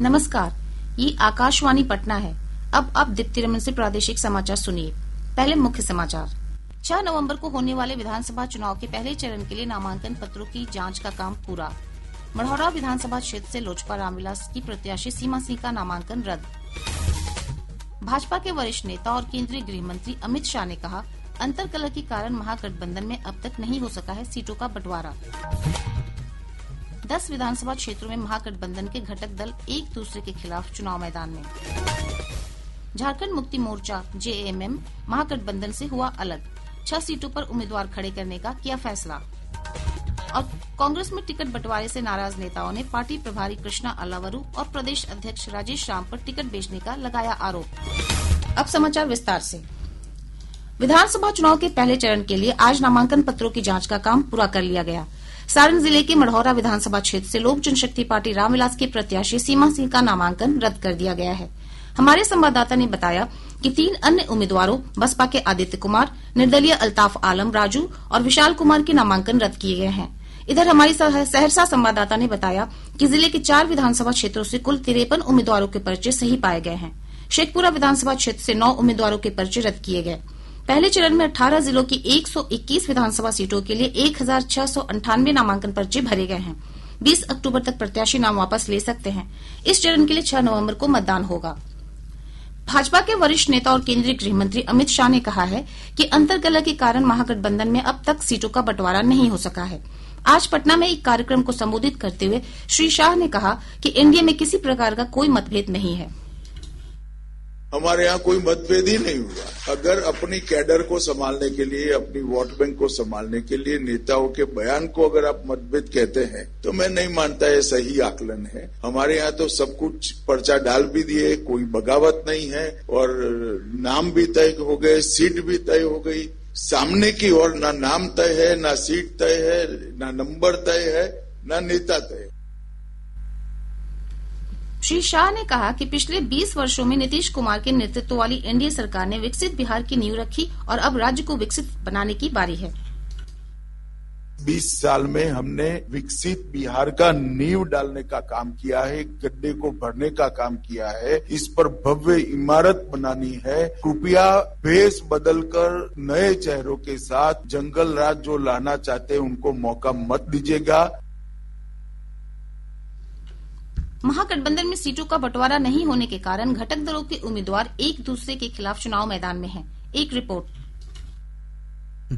नमस्कार, ये आकाशवाणी पटना है। अब आप दीप्ति रमन से प्रादेशिक समाचार सुनिए। पहले मुख्य समाचार। 6 नवंबर को होने वाले विधानसभा चुनाव के पहले चरण के लिए नामांकन पत्रों की जांच का काम पूरा। मढ़ौरा विधानसभा क्षेत्र से लोजपा रामविलास की प्रत्याशी सीमा सिंह का नामांकन रद्द। भाजपा के वरिष्ठ नेता और केंद्रीय गृह मंत्री अमित शाह ने कहा, अंतरकलह के कारण महागठबंधन में अब तक नहीं हो सका है सीटों का बंटवारा। 10 विधानसभा क्षेत्रों में महागठबंधन के घटक दल एक दूसरे के खिलाफ चुनाव मैदान में। झारखंड मुक्ति मोर्चा जेएमएम महागठबंधन से हुआ अलग, 6 सीटों पर उम्मीदवार खड़े करने का किया फैसला। और कांग्रेस में टिकट बंटवारे से नाराज नेताओं ने पार्टी प्रभारी कृष्णा अल्लावरू और प्रदेश अध्यक्ष राजेश राम पर टिकट बेचने का लगाया आरोप। अब समाचार विस्तार से। विधानसभा चुनाव के पहले चरण के लिए आज नामांकन पत्रों की जांच का काम पूरा कर लिया गया। सारण जिले के मढ़ौरा विधानसभा क्षेत्र से लोक जनशक्ति पार्टी रामविलास के प्रत्याशी सीमा सिंह का नामांकन रद्द कर दिया गया है। हमारे संवाददाता ने बताया कि 3 अन्य उम्मीदवारों बसपा के आदित्य कुमार, निर्दलीय अल्ताफ आलम राजू और विशाल कुमार के नामांकन रद्द किए गए हैं। इधर हमारी सहरसा संवाददाता ने बताया कि जिले के 4 विधानसभा क्षेत्रों से कुल 53 उम्मीदवारों के पर्चे सही पाए गए हैं। शेखपुरा विधानसभा क्षेत्र से 9 उम्मीदवारों के पर्चे रद्द किए गए। पहले चरण में 18 जिलों की 121 विधानसभा सीटों के लिए 1698 नामांकन पर्चे भरे गए हैं। 20 अक्टूबर तक प्रत्याशी नाम वापस ले सकते हैं। इस चरण के लिए 6 नवंबर को मतदान होगा। भाजपा के वरिष्ठ नेता और केंद्रीय गृह मंत्री अमित शाह ने कहा है कि अंतरकलह के कारण महागठबंधन में अब तक सीटों का बंटवारा नहीं हो सका है। आज पटना में एक कार्यक्रम को संबोधित करते हुए श्री शाह ने कहा कि एनडीए में किसी प्रकार का कोई मतभेद नहीं है। हमारे यहाँ कोई मतभेद ही नहीं हुआ। अगर अपनी कैडर को संभालने के लिए, अपनी वोट बैंक को संभालने के लिए नेताओं के बयान को अगर आप मतभेद कहते हैं तो मैं नहीं मानता ये सही आकलन है। हमारे यहाँ तो सब कुछ पर्चा डाल भी दिए, कोई बगावत नहीं है और नाम भी तय हो गए, सीट भी तय हो गई। सामने की ओर ना नाम तय है, ना सीट तय है, ना नंबर तय है, ना नेता तय है। श्री शाह ने कहा कि पिछले 20 वर्षों में नीतीश कुमार के नेतृत्व वाली एनडीए सरकार ने विकसित बिहार की नींव रखी और अब राज्य को विकसित बनाने की बारी है। 20 साल में हमने विकसित बिहार का नींव डालने का काम किया है, गड्ढे को भरने का काम किया है, इस पर भव्य इमारत बनानी है। कृपया भेष बदलकर नए चेहरों के साथ जंगल राज जो लाना चाहते हैं उनको मौका मत दीजिएगा। महागठबंधन में सीटों का बंटवारा नहीं होने के कारण घटक दलों के उम्मीदवार एक दूसरे के खिलाफ चुनाव मैदान में हैं। एक रिपोर्ट।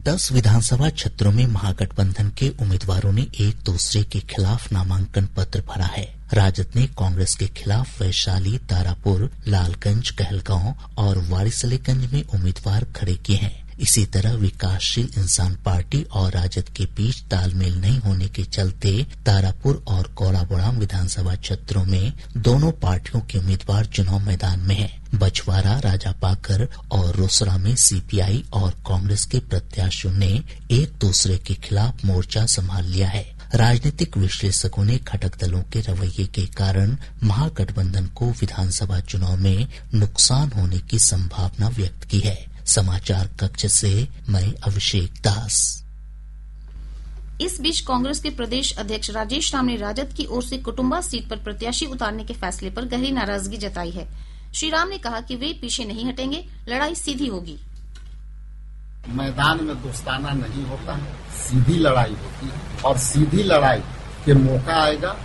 10 विधानसभा क्षेत्रों में महागठबंधन के उम्मीदवारों ने एक दूसरे के खिलाफ नामांकन पत्र भरा है। राजद ने कांग्रेस के खिलाफ वैशाली, तारापुर, लालगंज, कहलगांव और वारिसलीगंज में उम्मीदवार खड़े किए हैं। इसी तरह विकासशील इंसान पार्टी और राजद के बीच तालमेल नहीं होने के चलते तारापुर और कौड़ाबोड़ाम विधानसभा क्षेत्रों में दोनों पार्टियों के उम्मीदवार चुनाव मैदान में हैं। बछवाड़ा, राजापाकर और रोसड़ा में सीपीआई और कांग्रेस के प्रत्याशियों ने एक दूसरे के खिलाफ मोर्चा संभाल लिया है। राजनीतिक विश्लेषकों ने घटक दलों के रवैये के कारण महागठबंधन को विधानसभा चुनाव में नुकसान होने की संभावना व्यक्त की है। समाचार कक्ष से मैं अभिषेक दास। इस बीच कांग्रेस के प्रदेश अध्यक्ष राजेश राम ने राजद की ओर से कुटुम्बा सीट पर प्रत्याशी उतारने के फैसले पर गहरी नाराजगी जताई है। श्री राम ने कहा कि वे पीछे नहीं हटेंगे, लड़ाई सीधी होगी। मैदान में दोस्ताना नहीं होता है, सीधी लड़ाई होती है और सीधी लड़ाई के मौका आएगा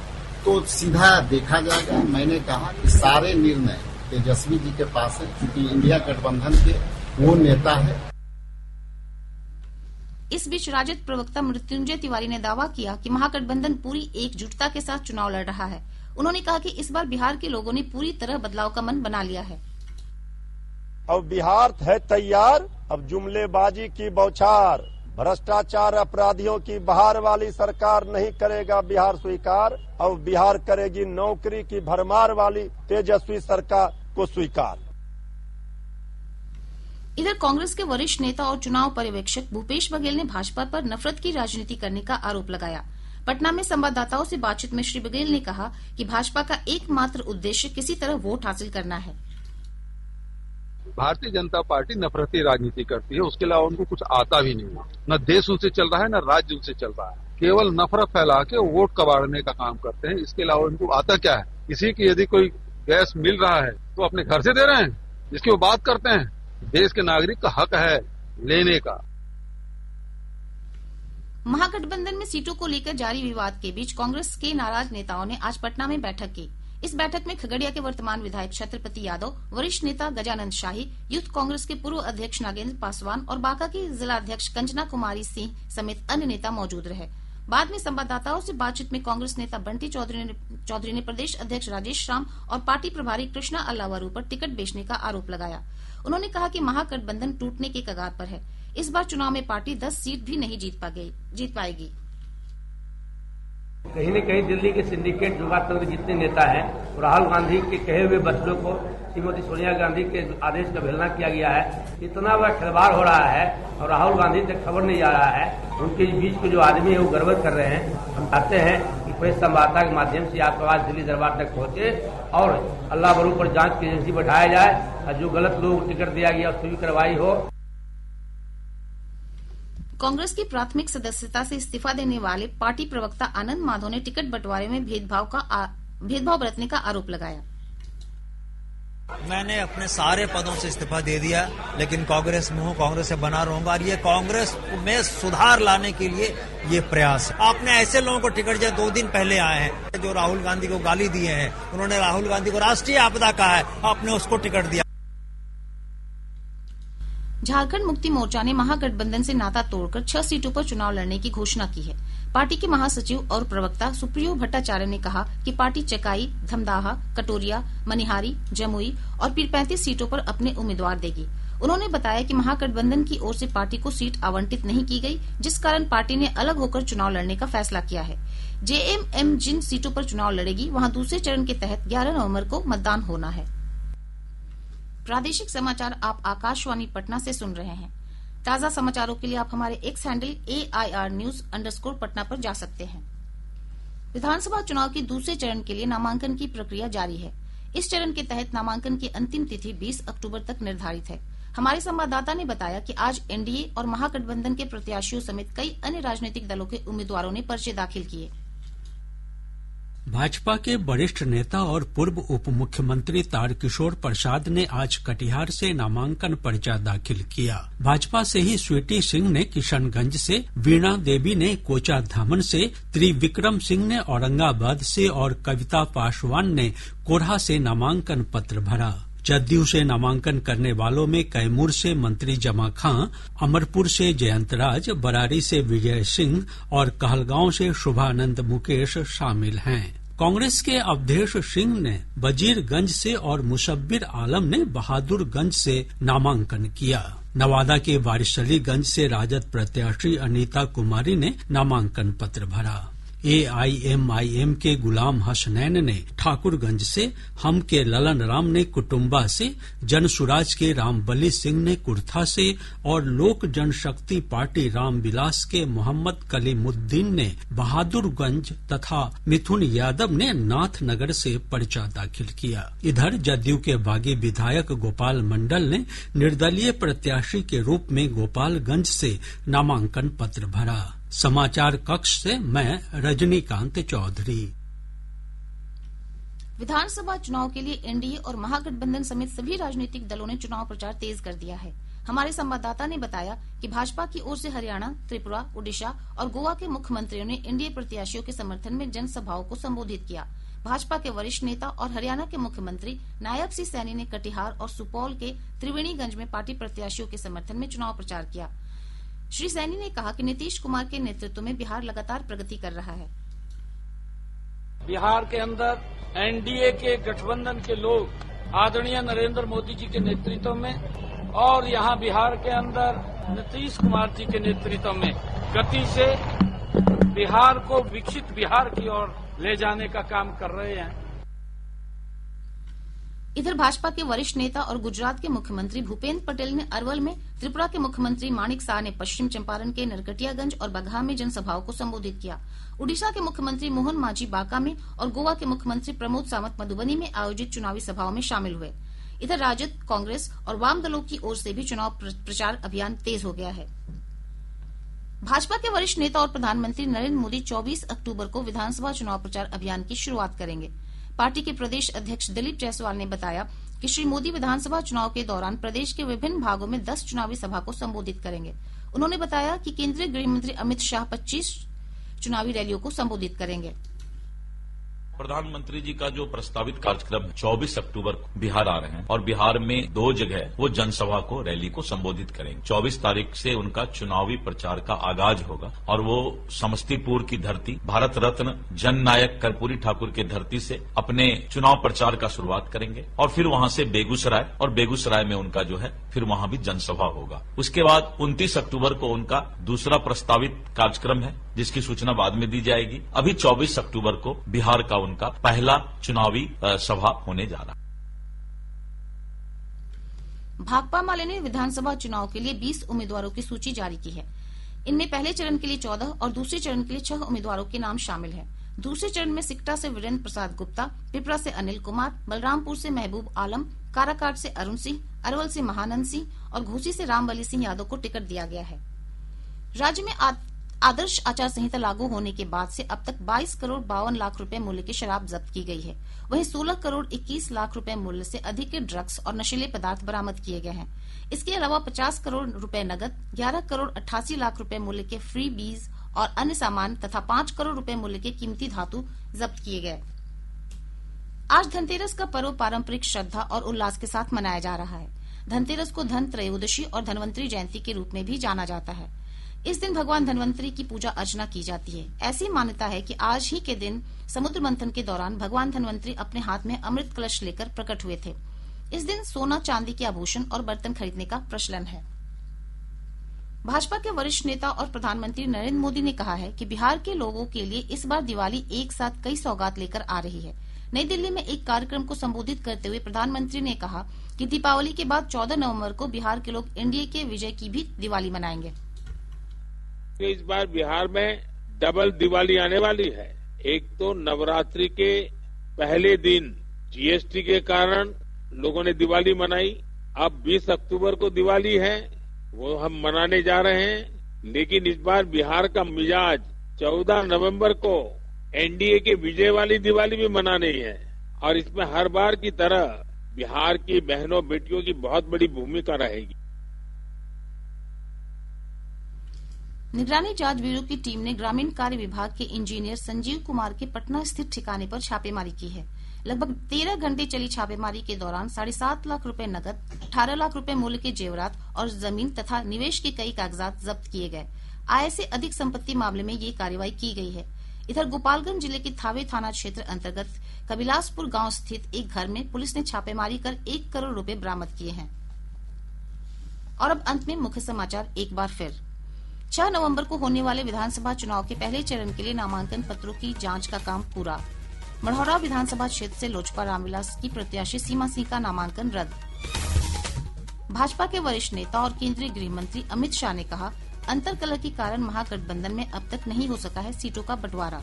तो सीधा देखा जाएगा। मैंने कहा कि सारे निर्णय तेजस्वी जी के पास है, क्योंकि इंडिया गठबंधन के वो नेता है। इस बीच राजद प्रवक्ता मृत्युंजय तिवारी ने दावा किया कि महागठबंधन पूरी एकजुटता के साथ चुनाव लड़ रहा है। उन्होंने कहा कि इस बार बिहार के लोगों ने पूरी तरह बदलाव का मन बना लिया है। अब बिहार है तैयार, अब जुमलेबाजी की बौछार, भ्रष्टाचार अपराधियों की बहार वाली सरकार नहीं करेगा बिहार स्वीकार। अब बिहार करेगी नौकरी की भरमार वाली तेजस्वी सरकार को स्वीकार। इधर कांग्रेस के वरिष्ठ नेता और चुनाव पर्यवेक्षक भूपेश बघेल ने भाजपा पर नफरत की राजनीति करने का आरोप लगाया। पटना में संवाददाताओं से बातचीत में श्री बघेल ने कहा कि भाजपा का एकमात्र उद्देश्य किसी तरह वोट हासिल करना है। भारतीय जनता पार्टी नफरती राजनीति करती है, उसके अलावा उनको कुछ आता भी नहीं है। न देश उनसे चल रहा है, न राज्य उनसे चल रहा है। केवल नफरत फैला के वोट कबाड़ने का काम करते हैं, इसके अलावा उनको आता क्या है। किसी की यदि कोई गैस मिल रहा है तो अपने घर से दे रहे हैं, जिसकी वो बात करते हैं। देश के नागरिक का हक है लेने का। महागठबंधन में सीटों को लेकर जारी विवाद के बीच कांग्रेस के नाराज नेताओं ने आज पटना में बैठक की। इस बैठक में खगड़िया के वर्तमान विधायक छत्रपति यादव, वरिष्ठ नेता गजानंद शाही, यूथ कांग्रेस के पूर्व अध्यक्ष नागेंद्र पासवान और बांका की जिला अध्यक्ष कंचना कुमारी सिंह समेत अन्य नेता मौजूद रहे। बाद में संवाददाताओं से बातचीत में कांग्रेस नेता बंटी चौधरी ने प्रदेश अध्यक्ष राजेश राम और पार्टी प्रभारी कृष्णा अल्लावरू पर टिकट बेचने का आरोप लगाया। उन्होंने कहा कि महागठबंधन टूटने के कगार पर है। इस बार चुनाव में पार्टी 10 सीट भी नहीं जीत पाएगी। कहीं न कहीं दिल्ली के सिंडिकेट योगातंत्र जितने नेता हैं, राहुल गांधी के कहे हुए वचनों को श्रीमती सोनिया गांधी के आदेश का अवहेलना किया गया है। इतना बड़ा खिलवाड़ हो रहा है और राहुल गांधी तक खबर नहीं आ रहा है। उनके बीच के जो आदमी है वो गड़बड़ कर रहे हैं। हम चाहते हैं कि प्रेस संवाददाता के माध्यम से आपकी आवाज दिल्ली दरबार तक पहुंचे और अल्लावरू पर जांच की एजेंसी बैठाया जाए और जो गलत लोग टिकट दिया गया उसकी भी कार्रवाई हो। कांग्रेस की प्राथमिक सदस्यता से इस्तीफा देने वाले पार्टी प्रवक्ता आनंद माधव ने टिकट बंटवारे में भेदभाव बरतने का आरोप लगाया। मैंने अपने सारे पदों से इस्तीफा दे दिया, लेकिन कांग्रेस में हूँ, कांग्रेस से बना रहूंगा और ये कांग्रेस में सुधार लाने के लिए ये प्रयास है। आपने ऐसे लोगों को टिकट दिया 2 दिन पहले आए हैं जो राहुल गांधी को गाली दिए हैं, उन्होंने राहुल गांधी को राष्ट्रीय आपदा कहा है, आपने उसको टिकट दिया। झारखंड मुक्ति मोर्चा ने महागठबंधन से नाता तोड़कर 6 सीटों पर चुनाव लड़ने की घोषणा की है। पार्टी के महासचिव और प्रवक्ता सुप्रियो भट्टाचार्य ने कहा कि पार्टी चकाई, धमदाहा, कटोरिया, मनिहारी, जमुई और फिर 35 सीटों पर अपने उम्मीदवार देगी। उन्होंने बताया कि महागठबंधन की ओर से पार्टी को सीट आवंटित नहीं की गई, जिस कारण पार्टी ने अलग होकर चुनाव लड़ने का फैसला किया है। जेएमएम जिन सीटों पर चुनाव लड़ेगी वहां दूसरे चरण के तहत 11 नवंबर को मतदान होना है। प्रादेशिक समाचार आप आकाशवाणी पटना से सुन रहे हैं। ताजा समाचारों के लिए आप हमारे एक्स हैंडल AIR_News_ पर जा सकते हैं। विधानसभा चुनाव के दूसरे चरण के लिए नामांकन की प्रक्रिया जारी है। इस चरण के तहत नामांकन की अंतिम तिथि 20 अक्टूबर तक निर्धारित है। हमारे संवाददाता ने बताया कि आज एनडीए और महागठबंधन के प्रत्याशियों समेत कई अन्य राजनीतिक दलों के उम्मीदवारों ने पर्चे दाखिल किए। भाजपा के वरिष्ठ नेता और पूर्व उप मुख्यमंत्री तारकिशोर प्रसाद ने आज कटिहार से नामांकन पर्चा दाखिल किया। भाजपा से ही स्वीटी सिंह ने किशनगंज से, वीणा देवी ने कोचाधामन से, त्रिविक्रम सिंह ने औरंगाबाद से और कविता पासवान ने कोढ़ा से नामांकन पत्र भरा। जदयू से नामांकन करने वालों में कैमूर से मंत्री जमा खां, अमरपुर से जयंत राज, बरारी से विजय सिंह और कहलगांव से शुभानंद मुकेश शामिल हैं। कांग्रेस के अवधेश सिंह ने वजीरगंज से और मुशब्बिर आलम ने बहादुरगंज से नामांकन किया। नवादा के वारिसलीगंज से राजद प्रत्याशी अनीता कुमारी ने नामांकन पत्र भरा। AIMIM के गुलाम हसनैन ने ठाकुरगंज से, हम के ललन राम ने कुटुम्बा से, जनसुराज के रामबली सिंह ने कुर्था से और लोक जनशक्ति पार्टी रामविलास के मोहम्मद कलीमुद्दीन ने बहादुरगंज तथा मिथुन यादव ने नाथनगर से पर्चा दाखिल किया। इधर जदयू के बागी विधायक गोपाल मंडल ने निर्दलीय प्रत्याशी के रूप में गोपालगंज से नामांकन पत्र भरा। समाचार कक्ष से मैं रजनीकांत चौधरी। विधानसभा चुनाव के लिए एनडीए और महागठबंधन समेत सभी राजनीतिक दलों ने चुनाव प्रचार तेज कर दिया है। हमारे संवाददाता ने बताया कि भाजपा की ओर से हरियाणा, त्रिपुरा, ओडिशा और गोवा के मुख्यमंत्रियों ने एनडीए प्रत्याशियों के समर्थन में जनसभाओं को संबोधित किया। भाजपा के वरिष्ठ नेता और हरियाणा के मुख्यमंत्री नायब सिंह सैनी ने कटिहार और सुपौल के त्रिवेणीगंज में पार्टी प्रत्याशियों के समर्थन में चुनाव प्रचार किया। श्री सैनी ने कहा कि नीतीश कुमार के नेतृत्व में बिहार लगातार प्रगति कर रहा है। बिहार के अंदर एनडीए के गठबंधन के लोग आदरणीय नरेंद्र मोदी जी के नेतृत्व में और यहाँ बिहार के अंदर नीतीश कुमार जी के नेतृत्व में गति से बिहार को विकसित बिहार की ओर ले जाने का काम कर रहे हैं। इधर भाजपा के वरिष्ठ नेता और गुजरात के मुख्यमंत्री भूपेंद्र पटेल ने अरवल में, त्रिपुरा के मुख्यमंत्री माणिक साह ने पश्चिम चंपारण के नरकटियागंज और बगहा में जनसभाओं को संबोधित किया। उड़ीसा के मुख्यमंत्री मोहन मांझी बांका में और गोवा के मुख्यमंत्री प्रमोद सावंत मधुबनी में आयोजित चुनावी सभाओं में शामिल हुए। इधर राजद, कांग्रेस और वाम दलों की ओर से भी चुनाव प्रचार अभियान तेज हो गया है। भाजपा के वरिष्ठ नेता और प्रधानमंत्री नरेंद्र मोदी 24 अक्टूबर को विधानसभा चुनाव प्रचार अभियान की शुरुआत करेंगे। पार्टी के प्रदेश अध्यक्ष दिलीप जायसवाल ने बताया कि श्री मोदी विधानसभा चुनाव के दौरान प्रदेश के विभिन्न भागों में 10 चुनावी सभा को संबोधित करेंगे। उन्होंने बताया कि केंद्रीय गृह मंत्री अमित शाह 25 चुनावी रैलियों को संबोधित करेंगे। प्रधानमंत्री जी का जो प्रस्तावित कार्यक्रम 24 अक्टूबर को बिहार आ रहे हैं और बिहार में 2 जगह वो जनसभा को रैली को संबोधित करेंगे। 24 तारीख से उनका चुनावी प्रचार का आगाज होगा और वो समस्तीपुर की धरती, भारत रत्न जननायक कर्पूरी ठाकुर की धरती से अपने चुनाव प्रचार का शुरुआत करेंगे और फिर वहां से बेगूसराय, और बेगूसराय में उनका जो है फिर वहां भी जनसभा होगा। उसके बाद 29 अक्टूबर को उनका दूसरा प्रस्तावित कार्यक्रम है जिसकी सूचना बाद में दी जाएगी। अभी 24 अक्टूबर को बिहार का उनका पहला चुनावी सभा होने जा रहा है। भाकपा माले ने विधानसभा चुनाव के लिए 20 उम्मीदवारों की सूची जारी की है। इनमें पहले चरण के लिए 14 और दूसरे चरण के लिए 6 उम्मीदवारों के नाम शामिल हैं। दूसरे चरण में सिकटा से वीरेंद्र प्रसाद गुप्ता, पिपरा से अनिल कुमार, बलरामपुर से महबूब आलम, काराकाट से अरुण सिंह, अरवल से महानंद सिंह और घोसी से रामबली सिंह यादव को टिकट दिया गया है। राज्य में आदर्श आचार संहिता लागू होने के बाद से अब तक 22 करोड़ 52 लाख रुपए मूल्य की शराब जब्त की गई है। वहीं 16 करोड़ 21 लाख रुपए मूल्य से अधिक के ड्रग्स और नशीले पदार्थ बरामद किए गए हैं। इसके अलावा 50 करोड़ रुपए नकद, 11 करोड़ 88 लाख रुपए मूल्य के फ्री बीज और अन्य सामान तथा 5 करोड़ रुपए मूल्य के कीमती धातु जब्त किए गए। आज धनतेरस का पर्व पारंपरिक श्रद्धा और उल्लास के साथ मनाया जा रहा है। धनतेरस को धन त्रयोदशी और धनवंतरी जयंती के रूप में भी जाना जाता है। इस दिन भगवान धनवंतरी की पूजा अर्चना की जाती है। ऐसी मान्यता है कि आज ही के दिन समुद्र मंथन के दौरान भगवान धनवंतरी अपने हाथ में अमृत कलश लेकर प्रकट हुए थे। इस दिन सोना चांदी के आभूषण और बर्तन खरीदने का प्रचलन है। भाजपा के वरिष्ठ नेता और प्रधानमंत्री नरेंद्र मोदी ने कहा है कि बिहार के लोगों के लिए इस बार दिवाली एक साथ कई सौगात लेकर आ रही है। नई दिल्ली में एक कार्यक्रम को संबोधित करते हुए प्रधानमंत्री ने कहा कि दीपावली के बाद 14 नवंबर को बिहार के लोग एनडीए के विजय की भी दिवाली मनाएंगे। इस बार बिहार में डबल दिवाली आने वाली है। एक तो नवरात्रि के पहले दिन जीएसटी के कारण लोगों ने दिवाली मनाई। अब 20 अक्टूबर को दिवाली है, वो हम मनाने जा रहे हैं। लेकिन इस बार बिहार का मिजाज 14 नवंबर को एनडीए के विजय वाली दिवाली भी मनानी है और इसमें हर बार की तरह बिहार की बहनों बेटियों की बहुत बड़ी भूमिका रहेगी। निगरानी जांच ब्यूरो की टीम ने ग्रामीण कार्य विभाग के इंजीनियर संजीव कुमार के पटना स्थित ठिकाने पर छापेमारी की है। लगभग 13 घंटे चली छापेमारी के दौरान 7.5 लाख रुपए नकद, 18 लाख रुपए मूल्य के जेवरात और जमीन तथा निवेश के कई कागजात जब्त किए गए। आय से अधिक संपत्ति मामले में ये कार्रवाई की गई है। इधर गोपालगंज जिले के थावे थाना क्षेत्र अंतर्गत कबिलासपुर गांव स्थित एक घर में पुलिस ने छापेमारी कर 1 करोड़ रुपए बरामद किए हैं। और अब अंत में मुख्य समाचार एक बार फिर। 6 नवंबर को होने वाले विधानसभा चुनाव के पहले चरण के लिए नामांकन पत्रों की जांच का काम पूरा। मढ़ौरा विधानसभा क्षेत्र से लोजपा रामविलास की प्रत्याशी सीमा सिंह का नामांकन रद्द। भाजपा के वरिष्ठ नेता और केंद्रीय गृह मंत्री अमित शाह ने कहा, अंतरकलह के कारण महागठबंधन में अब तक नहीं हो सका है सीटों का बंटवारा।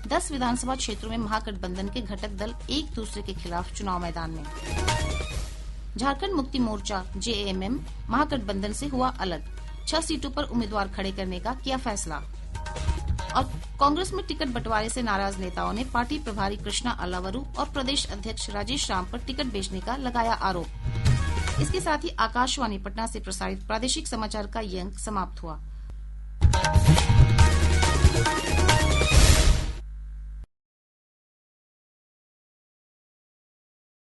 10 विधानसभा क्षेत्रों में महागठबंधन के घटक दल एक दूसरे के खिलाफ चुनाव मैदान में। झारखंड मुक्ति मोर्चा जेएमएम महागठबंधन से हुआ अलग, 6 सीटों पर उम्मीदवार खड़े करने का किया फैसला। और कांग्रेस में टिकट बंटवारे से नाराज नेताओं ने पार्टी प्रभारी कृष्णा अल्लावरू और प्रदेश अध्यक्ष राजेश राम पर टिकट बेचने का लगाया आरोप। इसके साथ ही आकाशवाणी पटना से प्रसारित प्रादेशिक समाचार का ये अंक समाप्त हुआ।